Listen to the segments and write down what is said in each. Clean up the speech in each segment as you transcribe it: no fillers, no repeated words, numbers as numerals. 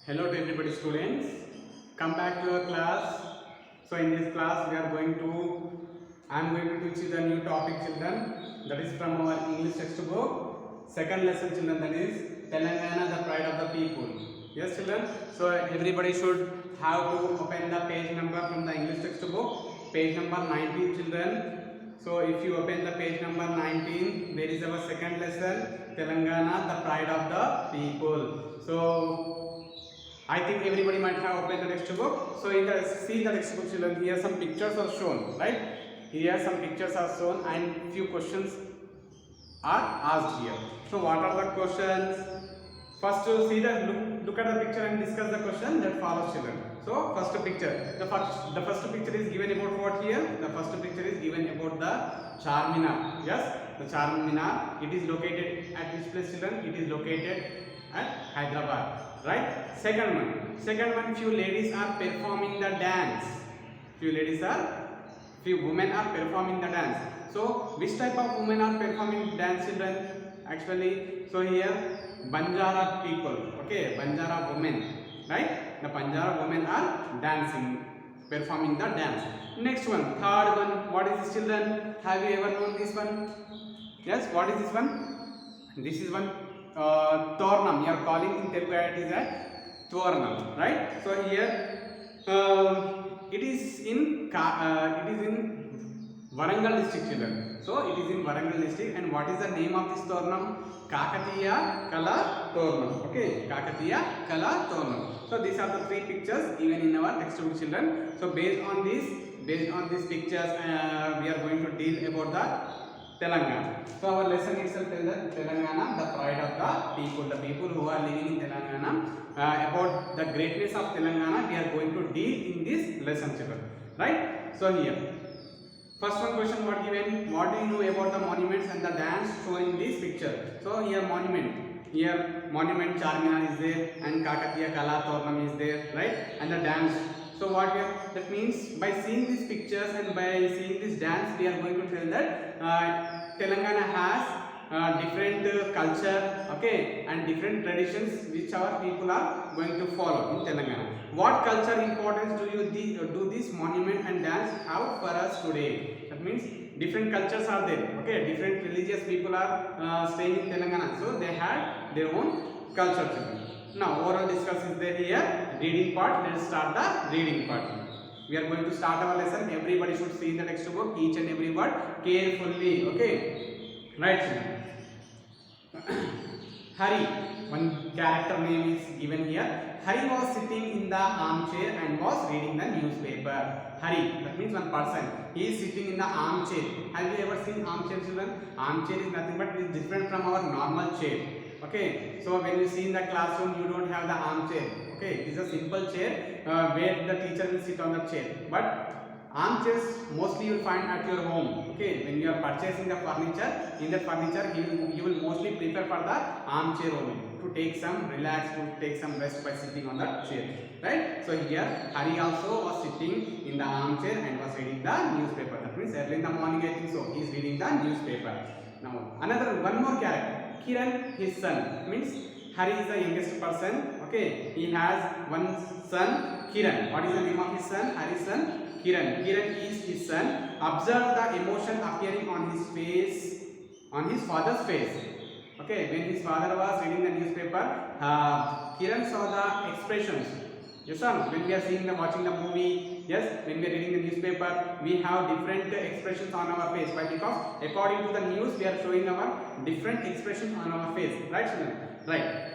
Hello to everybody students, come back to your class. So in this class I am going to teach you the new topic children, that is from our English textbook, second lesson children, that is Telangana, the pride of the people. Yes children, so everybody should have to open the page number from the English textbook, page number 19 children. So if you open the page number 19, there is our second lesson, Telangana, the pride of the people. So I think everybody might have opened the textbook. So in the see the textbook children, here some pictures are shown, right? Here some pictures are shown and few questions are asked here. So what are the questions? First to see the look at the picture and discuss the question that follows children. So first picture, the first picture is given about what here? The first picture is given about the Charminar. Yes, the Charminar. It is located at which place children? It is located at Hyderabad. Right? Second one, few ladies are performing the dance. Few women are performing the dance. So which type of women are performing dance children? Actually, so here Banjara people, okay, Banjara women, right? The Banjara women are dancing, performing the dance. Next one, third one, what is this children? Have you ever known this one? Yes, what is this one? This is one Tornam. You are calling in Telugu it is a Tornam, right? So here it is in Warangal district children. So it is in Warangal district, and what is the name of this Tornam? Kakatiya Kala Tornam. Okay, Kakatiya Kala Tornam. So these are the three pictures given in our textbook children. So based on these pictures, we are going to deal about the Telangana. So our lesson itself is Telangana, the pride of the people who are living in Telangana. About the greatness of Telangana, we are going to deal in this lesson children. Right? So here, first one question what given? What do you know about the monuments and the dance shown in this picture? So here monument Charminar is there, and Kakatiya Kala Tornam is there, right? And the dance. So what we have, that means by seeing these pictures and by seeing this dance, we are going to tell that Telangana has different culture, okay, and different traditions which our people are going to follow in Telangana. What culture importance do this monument and dance have for us today? That means different cultures are there, okay, different religious people are staying in Telangana, so they had their own culture. Now oral discuss is there here. Reading part. Let us start the reading part. We are going to start our lesson. Everybody should see the textbook, each and every word carefully. Okay. Right. Hari. One character name is given here. Hari was sitting in the armchair and was reading the newspaper. Hari. That means one person. He is sitting in the armchair. Have you ever seen armchair children? Armchair is nothing but it is different from our normal chair. Okay, so when you see in the classroom, you don't have the armchair. Okay, it is a simple chair where the teacher will sit on the chair. But armchairs mostly you will find at your home. Okay, when you are purchasing the furniture, in the furniture you will mostly prefer for the armchair only to take some relax, to take some rest by sitting on that chair. Right? So here Hari also was sitting in the armchair and was reading the newspaper. That means early in the morning I think so. He is reading the newspaper. Now one more character. Kiran, his son, means Hari is the youngest person. Okay, he has one son, Kiran. What is the name of his son? Hari's son, Kiran. Kiran is his son. Observe the emotion appearing on his face, on his father's face. Okay, when his father was reading the newspaper, Kiran saw the expressions. Yes, sir. When we are watching the movie, yes, when we are reading the newspaper, we have different expressions on our face. Why? Because according to the news, we are showing our different expressions on our face. Right, children? Right.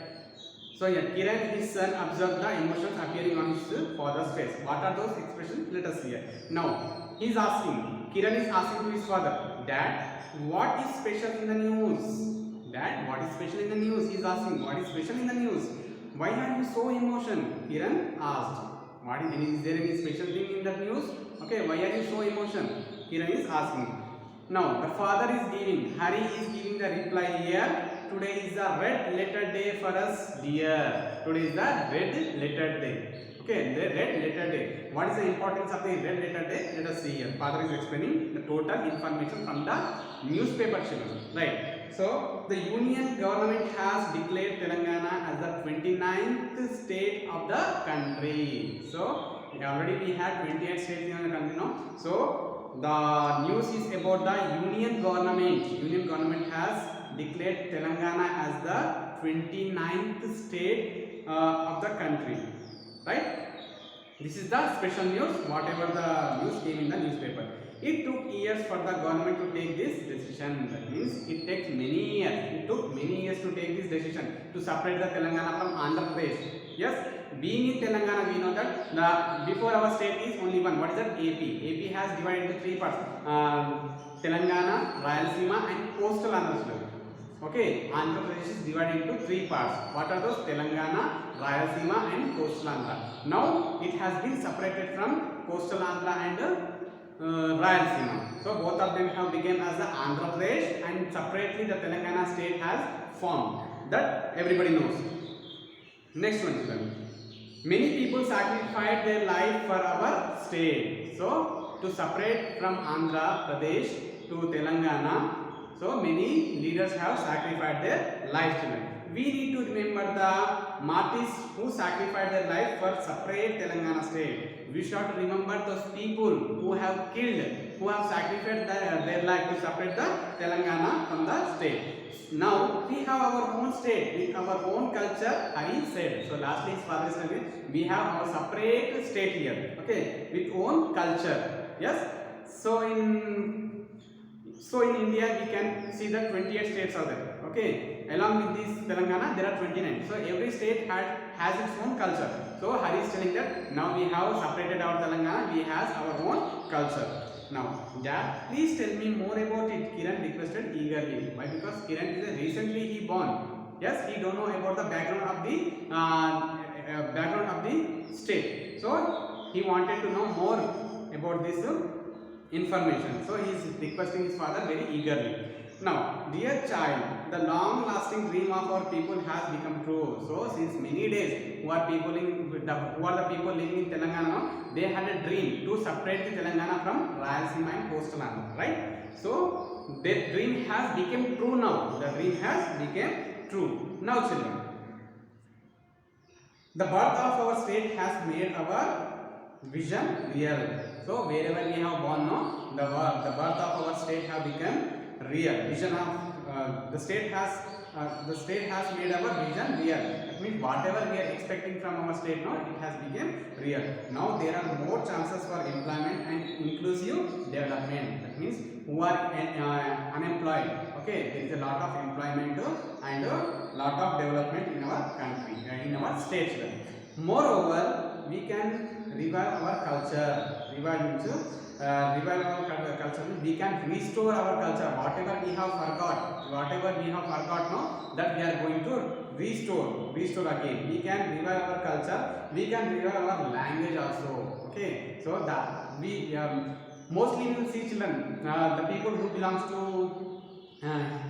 So here, Kiran, his son, observed the emotions appearing on his father's face. What are those expressions? Let us see here. Now, Kiran is asking to his father, Dad, what is special in the news? Dad, what is special in the news? He is asking, what is special in the news? Why are you so emotional? Kiran asked. Is there any special thing in that news? Okay, why are you so emotional? Kiran is asking. Now, the father is giving, Hari is giving the reply here. Today is the red letter day for us, dear. Today is the red letter day. Okay, the red letter day. What is the importance of the red letter day? Let us see here. Father is explaining the total information from the newspaper children. Right. So the union government has declared Telangana as the 29th state of the country. So already we had 28 states in the country now. So the news is about the union government. Union government has declared Telangana as the 29th state of the country, right? This is the special news, whatever the news came in the newspaper. It took years for the government to take this decision. That means it takes many years. It took many years to take this decision to separate the Telangana from Andhra Pradesh. Yes, being in Telangana, we know that the before our state is only one. What is that? AP. AP has divided into three parts: Telangana, Rayalaseema, and coastal Andhra. Okay, Andhra Pradesh is divided into three parts. What are those? Telangana, Rayalaseema, and coastal Andhra. Now it has been separated from coastal Andhra and Rayalaseema. So both of them have become as the Andhra Pradesh, and separately the Telangana state has formed. That everybody knows. Next one, children. Many people sacrificed their life for our state. So to separate from Andhra Pradesh to Telangana, so many leaders have sacrificed their life, children. We need to remember the martyrs who sacrificed their life for separate Telangana state. We should remember those people who have killed, who have sacrificed their life to separate the Telangana from the state. Now we have our own state with our own culture. Hari said. So lastly, his father said, we have our separate state here. Okay, with own culture. Yes. So in India we can see that 28 states are there. Okay, along with this Telangana there are 29. So every state has its own culture. So Hari is telling that now we have separated our Telangana, we have our own culture. Now Dad, please tell me more about it, Kiran requested eagerly. Why? Because Kiran is recently he born. Yes, he don't know about the background of the state. So he wanted to know more about this information. So he is requesting his father very eagerly. Now, dear child, the long-lasting dream of our people has become true. So since many days, who are the people living in Telangana? They had a dream to separate the Telangana from Rayalaseema and coastal Andhra, right? So their dream has become true now. The dream has become true. Now, children, the birth of our state has made our vision real. So wherever we have born now, the birth of our state have become real. Vision of the state has made our vision real. That means whatever we are expecting from our state now, it has become real. Now there are more chances for employment and inclusive development. That means who are unemployed. Okay, there is a lot of employment and a lot of development in our country, in our states. Moreover, we can revive our culture. Revive means revive our culture. We can restore our culture. Whatever we have forgot now, that we are going to restore again. We can revive our culture. We can revive our language also. Okay, so that we mostly we will see, children, the people who belongs to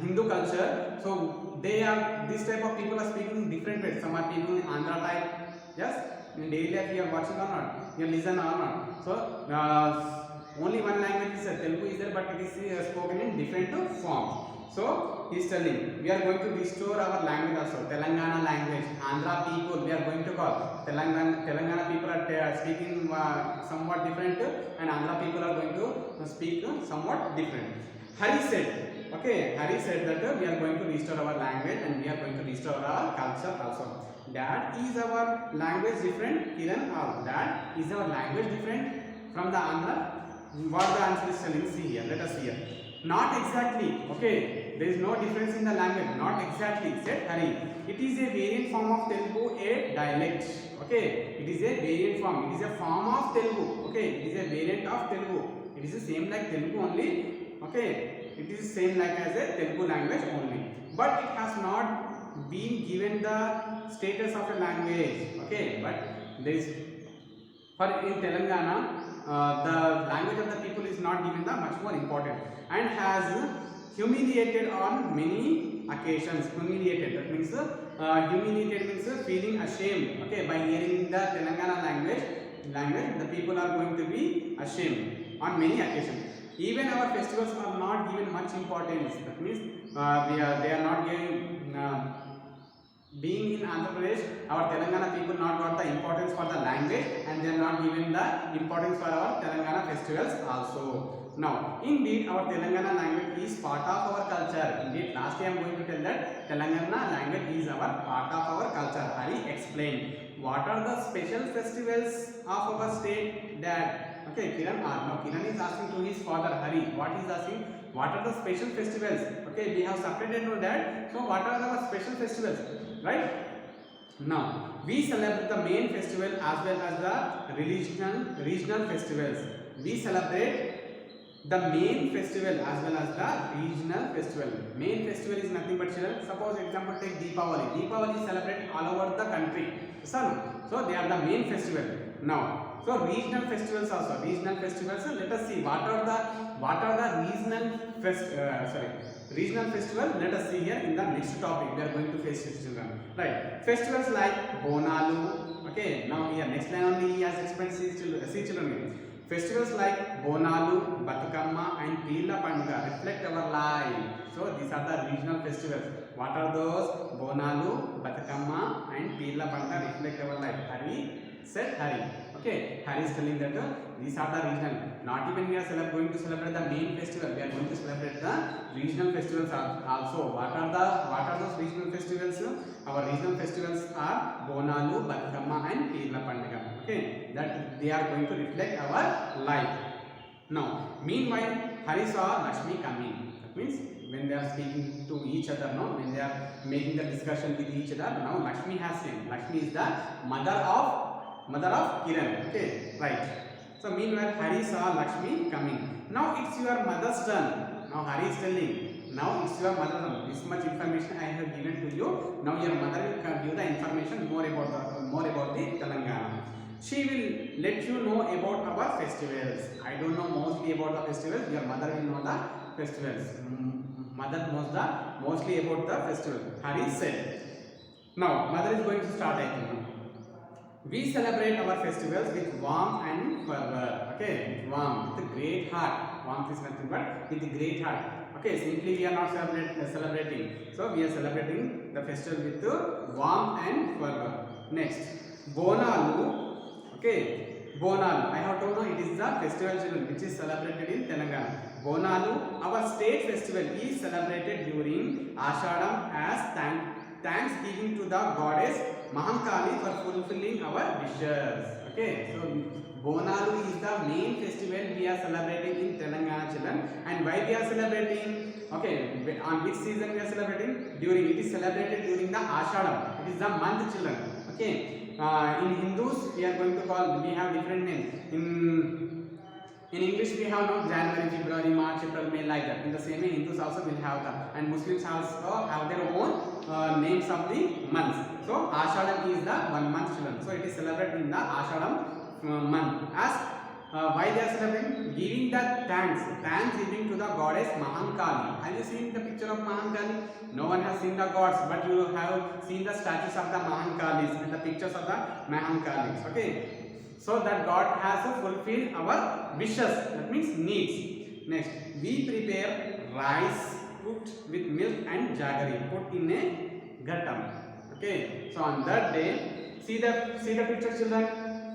Hindu culture. So they are this type of people are speaking different ways. Some are people in Andhra type. Yes, in daily life you are watching or not, you listen or not. So only one language is Telugu is there, but it is spoken in different forms. So he is telling we are going to restore our language also. Telangana language, Andhra people we are going to call. Telangana people are speaking somewhat different, and Andhra people are going to speak somewhat different. Hari said, okay, Hari said that we are going to restore our language and we are going to restore our culture also. Dad, is our language different? Kiran, Dad, is our language different from the Andhra? What the answer is telling? See here, let us see here. Not exactly. Okay, there is no difference in the language. Not exactly, said Hari. It is a variant form of Telugu, a dialect. Okay, it is a variant form. It is a form of Telugu. Okay, it is a variant of Telugu. It is the same like Telugu only. Okay, it is the same like as a Telugu language only. But it has not been given the status of a language. Okay, but there is in Telangana. The language of the people is not given the much more important and has humiliated on many occasions. Humiliated, that means humiliated means feeling ashamed. Okay, by hearing the Telangana language the people are going to be ashamed on many occasions. Even our festivals are not given much importance. That means they are not giving. Being in Andhra Pradesh, our Telangana people not got the importance for the language, and they are not given the importance for our Telangana festivals also. Now, indeed, our Telangana language is part of our culture. Indeed, lastly I am going to tell that Telangana language is our part of our culture. Hari explained what are the special festivals of our state. That okay, Kiran no, Kiran is asking to his father Hari. What is asking? What are the special festivals? Okay, we have separated to that. So, what are the special festivals? Right? Now, we celebrate the main festival as well as the regional festivals. We celebrate the main festival as well as the regional festival. Main festival is nothing but children. Suppose example take Deepavali. Deepavali is celebrated all over the country. So they are the main festival. Now, so regional festivals also. Regional festivals. Let us see what are the regional festival. Let us see here in the next topic. We are going to face children. Right. Festivals like Bonalu. Okay. Now here next line only he has explained. See children. Festivals like Bonalu, Batukamma and Peela Panduga reflect our life. So these are the regional festivals. What are those? Bonalu, Batukamma and Peela Panduga reflect our life. Hari said Hari. Okay, Hari is telling that these are the regional. Not even we are going to celebrate the main festival. We are going to celebrate the regional festivals also. What are those regional festivals? Our regional festivals are Bonalu, Batukamma and Peela Panduga. Okay, that they are going to reflect our life. Now, meanwhile, Hari saw Lakshmi coming. That means when they are speaking to each other, no, when they are making the discussion with each other, now Lakshmi has seen. Lakshmi is the mother of Kiran. Okay, right. So meanwhile, Hari saw Lakshmi coming. Now it's your mother's turn. Now Hari is telling, now it's your mother's turn. This much information I have given to you. Now your mother will give the information more about the Telangana. She will let you know about our festivals. I don't know mostly about the festivals. Your mother will know the festivals. Mother knows mostly about the festival. Hari said. Now mother is going to start. I think. We celebrate our festivals with warmth and fervor. Okay, with warmth, with a great heart. Warmth is nothing but with a great heart. Okay, simply we are not celebrating. So we are celebrating the festival with warmth and fervor. Next, Bonalu. Okay, Bonalu. I have told you it is the festival children which is celebrated in Telangana. Bonalu, our state festival, is celebrated during Ashadam as thanksgiving to the goddess Mahankali for fulfilling our wishes. Okay, so Bonalu is the main festival we are celebrating in Telangana children. And why we are celebrating? Okay, on which season we are celebrating? It is celebrated during the Ashadam. It is the month children. Okay. In Hindus, we are going to call, we have different names. In English, we have no January, February, March, April, May, like that. In the same way, Hindus also will have that. And Muslims also have their own names of the months. So, Ashadam is the 1 month children. So, it is celebrated in the Ashadam month. As why they are celebrating? Giving the thanksgiving to the goddess Mahankali. Have you seen the picture of Mahankali? No one has seen the gods, but you have seen the statues of the Mahankalis and the pictures of the Mahankalis. Okay. So that God has fulfilled our wishes. That means needs. Next, we prepare rice cooked with milk and jaggery put in a ghattam. Okay. So on that day, see the picture, children.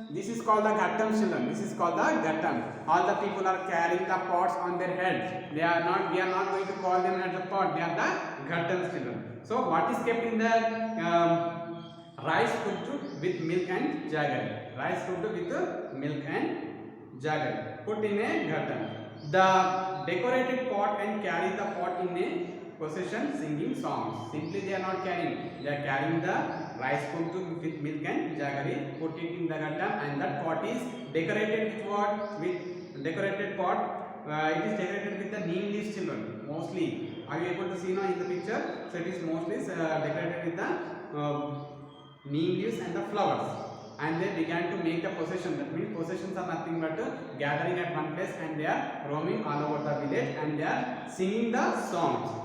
This is called the ghattam, children. This is called the ghattam. All the people are carrying the pots on their heads. We are not going to call them as the pot. They are the ghattams, children. So what is kept in the rice cooked with milk and jaggery. Rice cooked with milk and jaggery put in a ghattam. The decorated pot and carry the pot in a procession singing songs. Simply they are not carrying. They are carrying the rice cooked with milk and jaggery, put it in the ghattam, and that pot is decorated with what? With decorated pot. It is decorated with the neem leaves, children. Mostly. Are you able to see now in the picture? So it is mostly decorated with the neem leaves and the flowers. And they began to make the procession. That means processions are nothing but gathering at one place, and they are roaming all over the village, and they are singing the songs.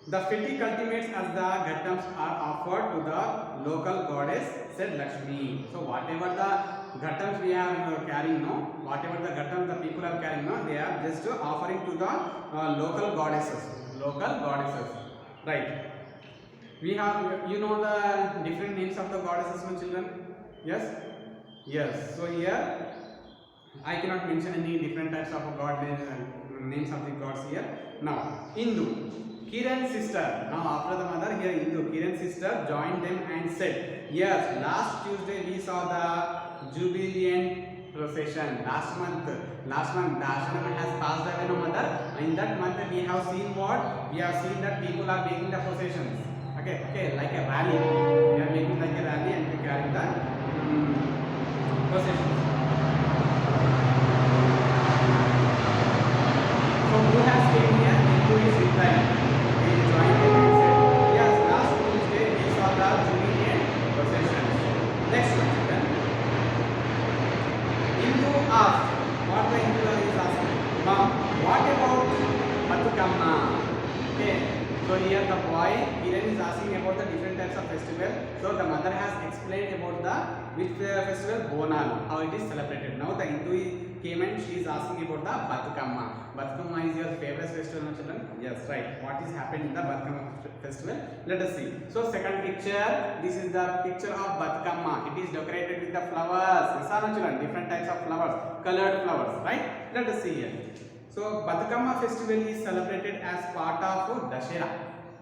The fiti cultivates as the ghattams are offered to the local goddess, said Lakshmi. So whatever the ghattams we are carrying now, whatever the ghattams the people are carrying now, they are just offering to the local goddesses, right? We have, you know the different names of the goddesses, my children? Yes, yes. So here I cannot mention any different types of god names of the gods here. Now Hindu, Kiran's sister, now after the mother here Hindu, Kiran's sister joined them and said, yes, last Tuesday we saw the jubilant procession. Last month Darshanam has passed away, no mother. In that month we have seen what? We have seen that people are making the processions. Okay, like a rally. We are making like a rally and carrying the processions. So who has came here? Hindu is replying. He joined them and said, yes, last Tuesday we saw the jubilant procession. Next question. Hindu asked, what the Hindu is asking? Mom, what about Batukamma? Okay, so here the boy Kiran is asking about the different types of festival. So the mother has explained about the which festival, Bonalu, how it is celebrated. Now the Hindu came and she is asking about the Batukamma. Batukamma is your favorite festival, no children? Yes, right. What is happening in the Batukamma festival? Let us see. So second picture, this is the picture of Batukamma. It is decorated with the flowers. Yes, no children? Different types of flowers, colored flowers, right? Let us see here. So Batukamma festival is celebrated as part of Dussehra.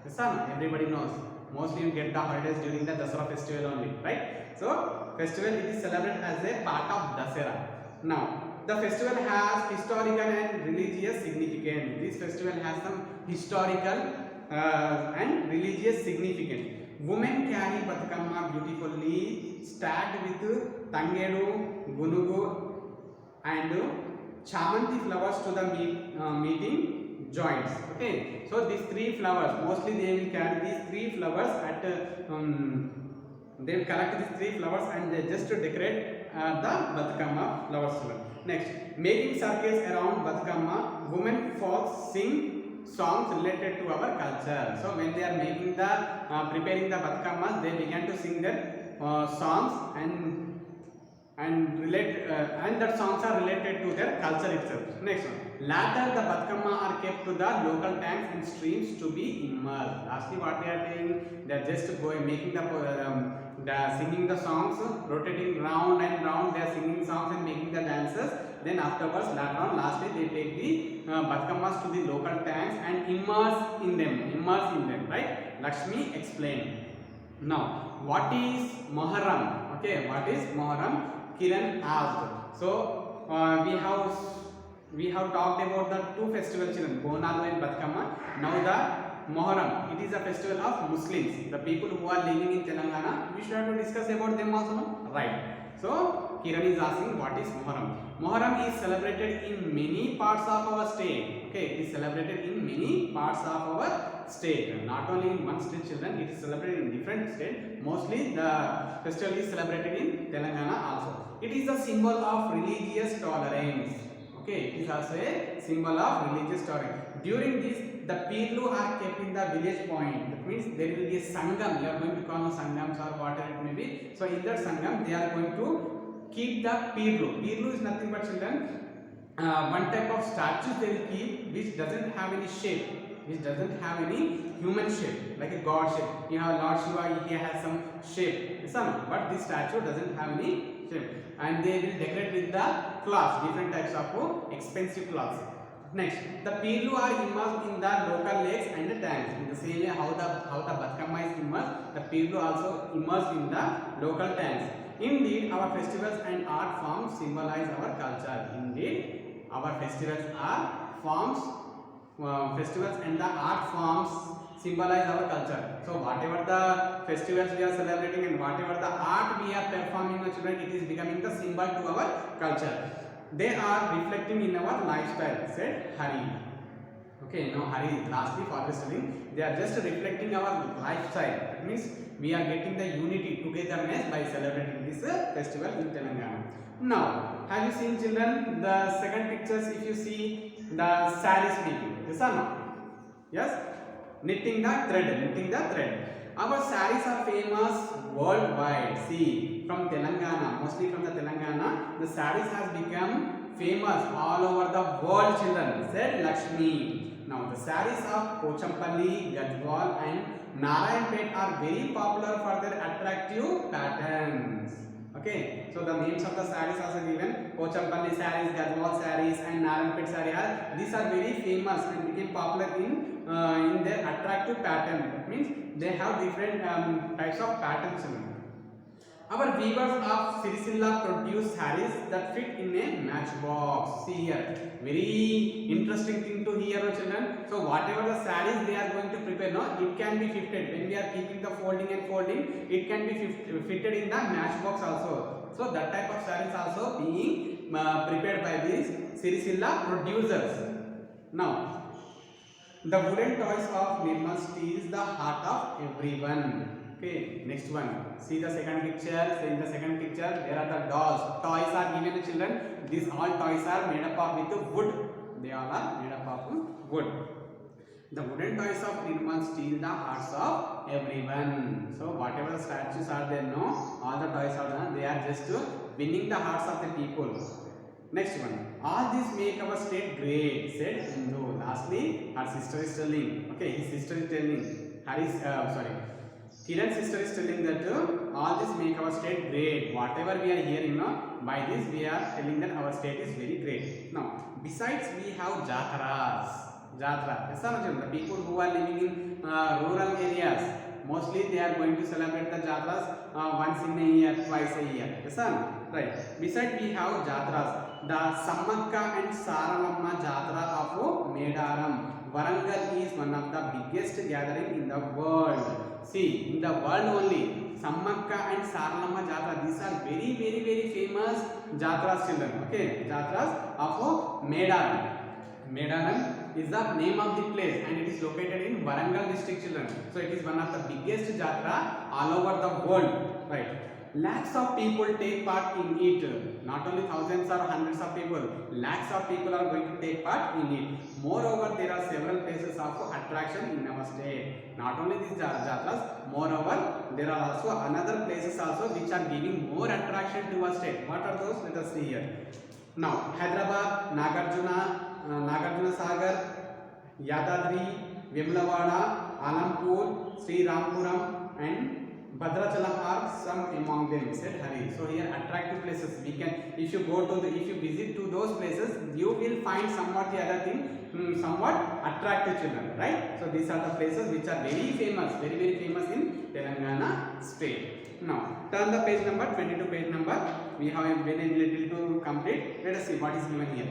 Yes, no? Everybody knows. Mostly you get the holidays during the Dussehra festival only, right? So festival it is celebrated as a part of Dussehra. Now the festival has historical and religious significance. This festival has some historical and religious significance. Women carry Batukamma beautifully stacked with Tangedu, Gunugu and Chamanti flowers to the meeting joints. Okay, so these three flowers, mostly they will carry these three flowers at they will collect these three flowers and they just to decorate the Batukamma flowers. Next, making circles around Batukamma, women folks sing songs related to our culture. So when they are making the preparing the Batukammas, they began to sing their songs and that songs are related to their culture itself. Next one, later the Batukamma are kept to the local tanks and streams to be immersed. Lastly, what they are doing, they are just going making the singing the songs, rotating round and round. They are singing songs and making the dances. Then afterwards, later on, lastly they take the Batukammas to the local tanks and immerse in them, right? Lakshmi explained. Now, what is Muharram? Okay, what is Muharram? Kiran asked. So we have talked about the two festivals, Bonalu and Batukamma. Now the Muharram, it is a festival of Muslims, the people who are living in Telangana. We should have to discuss about them also, no? Right. So Kiran is asking, what is Muharram? Muharram is celebrated in many parts of our state. Okay, it is celebrated in many parts of our state, not only in one state, children. It is celebrated in different states. Mostly the festival is celebrated in Telangana also. It is a symbol of religious tolerance. Okay, it is also a symbol of religious tolerance. During this, the Pirlu are kept in the village point. That means there will be a Sangam. You are going to call Sangams or whatever it may be. So in that Sangam, they are going to keep the Pirlu. Pirlu is nothing but, children, one type of statue they will keep which doesn't have any shape, which doesn't have any human shape, like a god shape. You have Lord Shiva, he has some shape, but this statue doesn't have any shape. And they will decorate with the cloths, different types of expensive cloths. Next, the Pirlu are immersed in the local lakes and the tanks. In the same way how the Batukamma is immersed, the Pirlu also immersed in the local tanks. Indeed, our festivals and art forms symbolize our culture. Indeed, our festivals are forms, festivals and the art forms symbolize our culture. So whatever the festivals we are celebrating and whatever the art we are performing, children, it is becoming the symbol to our culture. They are reflecting in our lifestyle, said Hari. Okay, now Hari, lastly for listening, they are just reflecting our lifestyle. That means we are getting the unity, togetherness by celebrating this festival in Telangana. Now, have you seen, children, the second pictures? If you see the sarees making, yes or no? Yes, knitting the thread. Our sarees are famous worldwide. See, from Telangana, mostly from the Telangana, the sarees has become famous all over the world, children, said Lakshmi. Now the sarees of Pochampalli, Gadwal and Narayanpet are very popular for their attractive patterns. Okay, so the names of the sarees also given. Pochampalli sarees, Gadwal sarees and Narayanpet sarees. These are very famous and became popular in their attractive pattern. That means they have different types of patterns. Our weavers of Siricilla produce sarees that fit in a matchbox. See here, very interesting thing to hear, children. So whatever the sarees they are going to prepare, no, it can be fitted. When we are keeping the folding and folding, it can be fitted in the matchbox also. So that type of sarees also being prepared by these Siricilla producers. Now, the wooden toys of Nirmal steals the heart of everyone. Okay, next one. See the second picture. So in the second picture, there are the dolls. Toys are given to children. These all toys are made up of with wood. They all are made up of wood. The wooden toys of Nirmal steal the hearts of everyone. So whatever the statues are there, no, all the toys are there. They are just winning the hearts of the people. Next one. All this make our state great, said Hindu. Lastly, her sister is telling. Okay, his sister is telling. Kiran's sister is telling that all this make our state great. Whatever we are hearing now, by this we are telling that our state is very great. Now, besides we have jatras. Jatra. Yes, the people who are living in rural areas, mostly they are going to celebrate the jatras once in a year, twice a year. Yes, right. Besides we have jatras. The Sammakka and Saralamma Jatra of Medaram. Warangal is one of the biggest gathering in the world. See, in the world only, Sammakka and Saralamma Jatra, these are very, very, very famous Jatras, children. Okay, Jatras of Medaram. Medaram is the name of the place and it is located in Warangal district, children. So it is one of the biggest Jatra all over the world. Right. Lakhs of people take part in it. Not only thousands or hundreds of people, lakhs of people are going to take part in it. Moreover, there are several places of attraction in our state. Not only these jatras, moreover, there are also another places also which are giving more attraction to our state. What are those? Let us see here. Now, Hyderabad, Nagarjuna Sagar, Yadadri, Vimlavada, Alampur, Sri Rampuram and Bhadrachalam are some among them, said Hari. So here attractive places we can, if you visit to those places, you will find somewhat the other thing, somewhat attractive, children, right? So these are the places which are very famous, very, very famous in Telangana state. Now turn the page number 22, page number. We have a very little to complete. Let us see what is given here.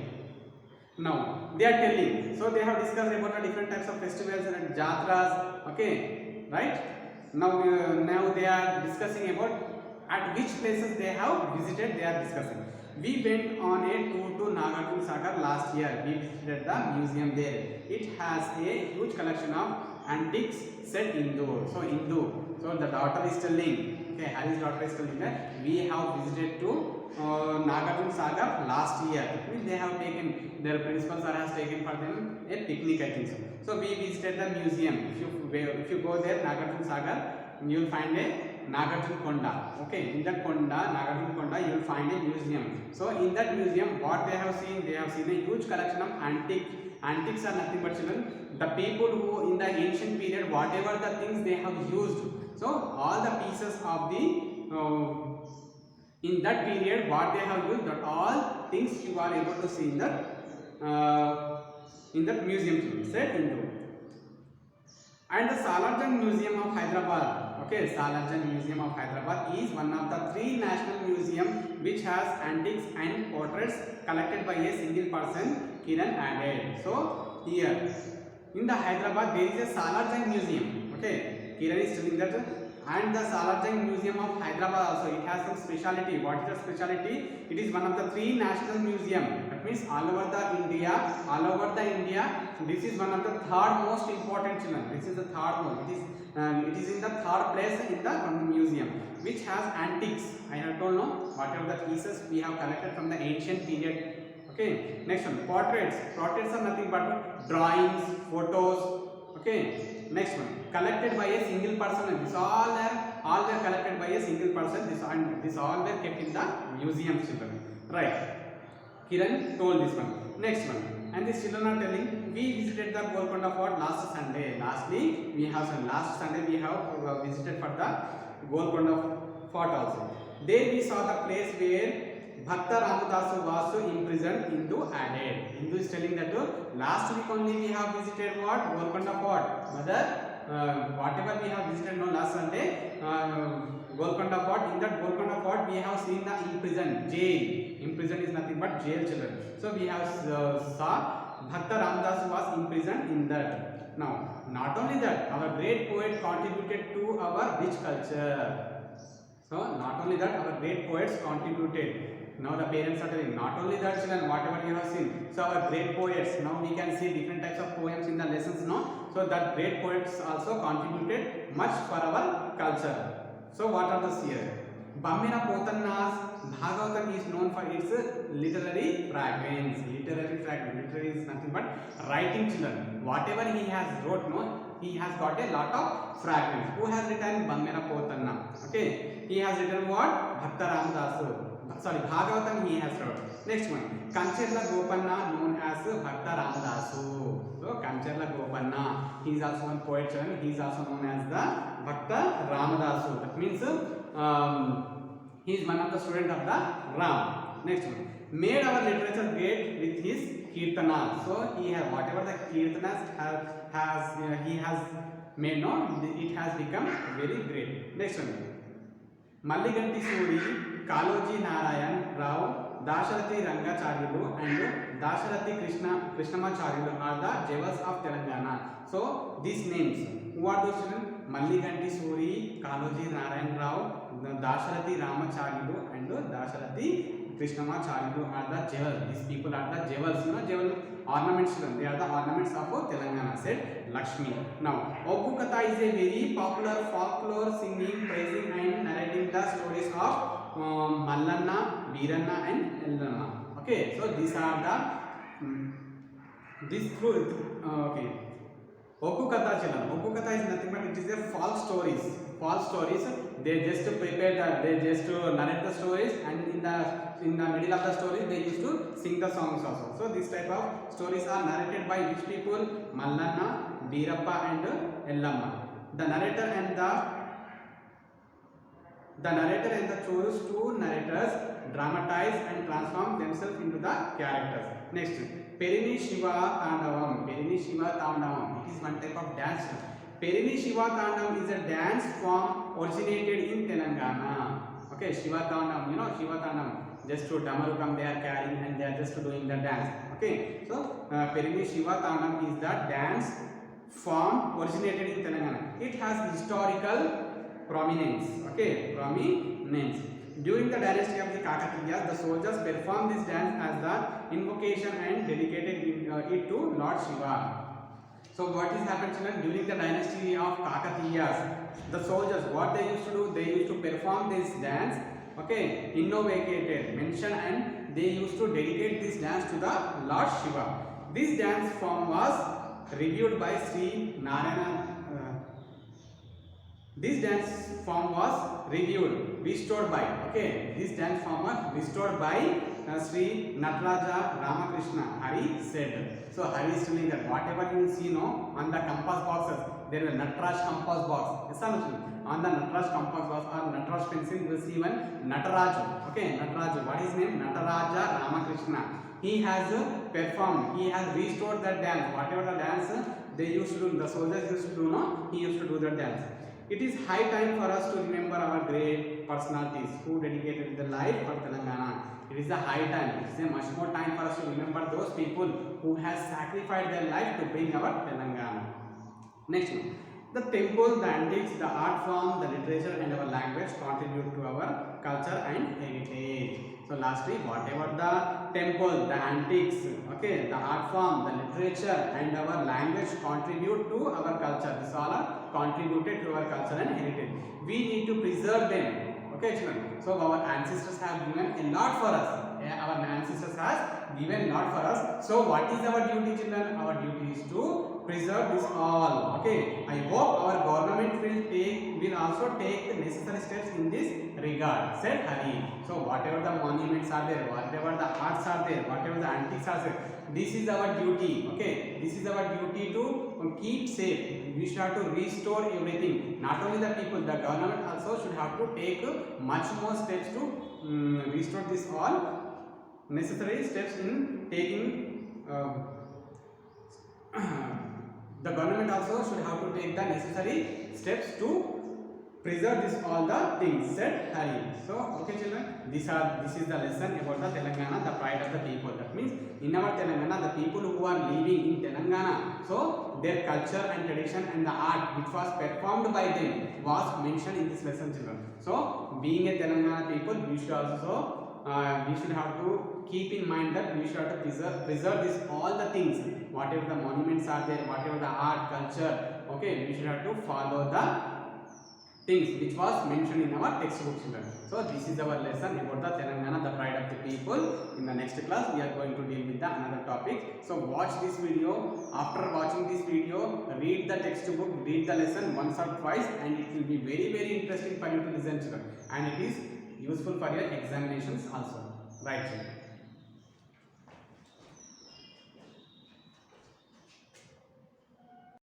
Now they are telling. So they have discussed about the different types of festivals and jatras. Okay, right? Now they are discussing about at which places they have visited. They are discussing. We went on a tour to Nagarjuna Sagar last year. We visited the museum there. It has a huge collection of antiques set indoor. So Hindu. So the daughter is telling. Okay, Hari's daughter is telling that we have visited to Nagarjuna Sagar last year. They have taken, their principal sir has taken for them a picnic, I think so. So we visited the museum. If you go there, Nagarjuna Sagar, you will find a Nagarjuna Konda. Okay, in that Nagarjuna Konda, you will find a museum. So in that museum, what they have seen a huge collection of antiques. Antiques are nothing but, children, the people who in the ancient period, whatever the things they have used. So all the pieces of the in that period, what they have used, that all things you are able to see in that museum, said Hindu. And the Salarjung Museum of Hyderabad. Okay, Salarjung Museum of Hyderabad is one of the 3 national museums which has antiques and portraits collected by a single person, Kiran added. So here in the Hyderabad there is a Salarjung Museum. Okay, Kiran is telling that. And the Salarjung Museum of Hyderabad also, it has some speciality. What is the speciality? It is one of the 3 national museums. That means all over the India, this is one of the 3rd most important, children. This is the 3rd most. It is in the 3rd place in the museum, which has antiques. I have told no, whatever the pieces we have collected from the ancient period. Okay. Next one, portraits. Portraits are nothing but drawings, photos. Okay, next one, collected by a single person. This all were collected by a single person. This all were kept in the museum, children. Right, Kiran told this one. Next one, and these children are telling, we visited the Golconda Fort last Sunday. Last Sunday we have visited for the Golconda Fort also. There we saw the place where Bhakta Ramadasu was imprisoned. Hindu added. Hindu is telling that last week only we have visited what? Golconda Fort. Mother, whatever we have visited no last Sunday, Golconda Fort. In that Golconda Fort we have seen the imprisoned, jail. Imprisoned is nothing but jail, children. So we have saw Bhakta Ramadasu was imprisoned in that. Now, not only that, our great poet contributed to our rich culture. So not only that, our great poets contributed. Now the parents are telling, not only that, children, whatever you have seen. So our great poets, now we can see different types of poems in the lessons, no? So that great poets also contributed much for our culture. So what are the here? Bammina Potanna's Bhagavatam is known for its literary fragments. Literary is nothing but writing, children. Whatever he has wrote, no, he has got a lot of fragments. Who has written Bammina Potanna? Okay, he has written what? Bhakta Ramadasu. Sorry, Bhagavatam he has wrote. Next one, Kancherla Gopanna, known as Bhakta Ramadasu. So Kancherla Gopanna, he is also one poet, and he is also known as the Bhakta Ramadasu. That means he is one of the students of the Ram. Next one, made our literature great with his Kirtana. So he has whatever the Kirtanas he has made, no, it has become very great. Next one, Malliganti Suri, Kaloji Narayan Rao, Dasharathy Rangacharyalu and Dasharathy Krishnamacharyalu are the jewels of Telangana. So these names, who are those children? Malliganti Suri, Kaloji Narayan Rao, Dasharathy Ramacharyalu and Dasharathy Krishnamacharyalu are the jewels. These people are the jewels, jewel ornaments. They are the ornaments of Telangana, said Lakshmi. Now, Oggu Katha is a very popular folklore singing, praising and narrating the stories of Mallanna, Veeranna and Ellanna. Okay, so these are the okay. Oggu Katha, children. Oggu Katha is nothing but it is a false stories. They just prepare they just narrate the stories, and in the middle of the stories they used to sing the songs also. So this type of stories are narrated by which people? Mallanna, Veerappa and Ellamma. The narrator and the choose two narrators dramatize and transform themselves into the characters. Next, Perini Shiva Tandavam. It is one type of dance. Perini Shiva Tandavam is a dance form originated in Telangana. Okay, Shiva Tandavam, Shiva Tandavam. Just to Damarukam they are carrying and they are just doing the dance. Okay, so Perini Shiva Tandavam is the dance form originated in Telangana. It has historical prominence. Okay, prominence. During the dynasty of the Kakatiyas, the soldiers performed this dance as the invocation and dedicated it to Lord Shiva. So what is happened, children? During the dynasty of Kakatiyas, the soldiers, what they used to do? They used to perform this dance. Okay, innovated, mentioned, and they used to dedicate this dance to the Lord Shiva. This dance form was reviewed by Sri Narayana. This dance form was restored by. Okay, this dance form was restored by Sri Nataraja Ramakrishna. Hari said. So Hari is telling that whatever you see now on the compass boxes, there is a Nataraj compass box. Yes, on the Nataraj compass box or Nataraj pencil, you will see one Nataraj. Okay, Nataraj. What is his name? Nataraja Ramakrishna. He has performed. He has restored that dance. Whatever the dance they used to do, the soldiers used to do, no, he used to do that dance. It is high time for us to remember our great personalities who dedicated their life for Telangana. It is a high time. It is a much more time for us to remember those people who has sacrificed their life to bring our Telangana. Next one. The temple, the antiques, the art form, the literature and our language contribute to our culture and heritage. So lastly, whatever the temple, the antiques, okay, the art form, the literature and our language contribute to our culture. These all are contributed to our culture and heritage. We need to preserve them. Okay, children. So our ancestors have given a lot for us. Our ancestors have given a lot for us. So what is our duty, children? Our duty is to preserve this all. Okay, I hope our government will also take the necessary steps in this regard, said Hari. So whatever the monuments are there, whatever the arts are there, whatever the antiques are there, this is our duty. Okay, this is our duty to keep safe. We should have to restore everything. Not only the people, the government also should have to take much more steps to restore this all necessary steps in taking. The government also should have to take the necessary steps to preserve this all the things, said Hari. So okay children, this is the lesson about the Telangana, the pride of the people. That means in our Telangana, the people who are living in Telangana, so their culture and tradition and the art which was performed by them was mentioned in this lesson, children. So being a Telangana people, we should also we should have to keep in mind that we should have to preserve this all the things, whatever the monuments are there, whatever the art, culture. Okay, we should have to follow the things which was mentioned in our textbook, children. So this is our lesson about the Telangana, the pride of the people. In the next class, we are going to deal with the another topic. So watch this video. After watching this video, read the textbook, read the lesson once or twice, and it will be very, very interesting for you to listen, children. And it is useful for your examinations also. Right, children.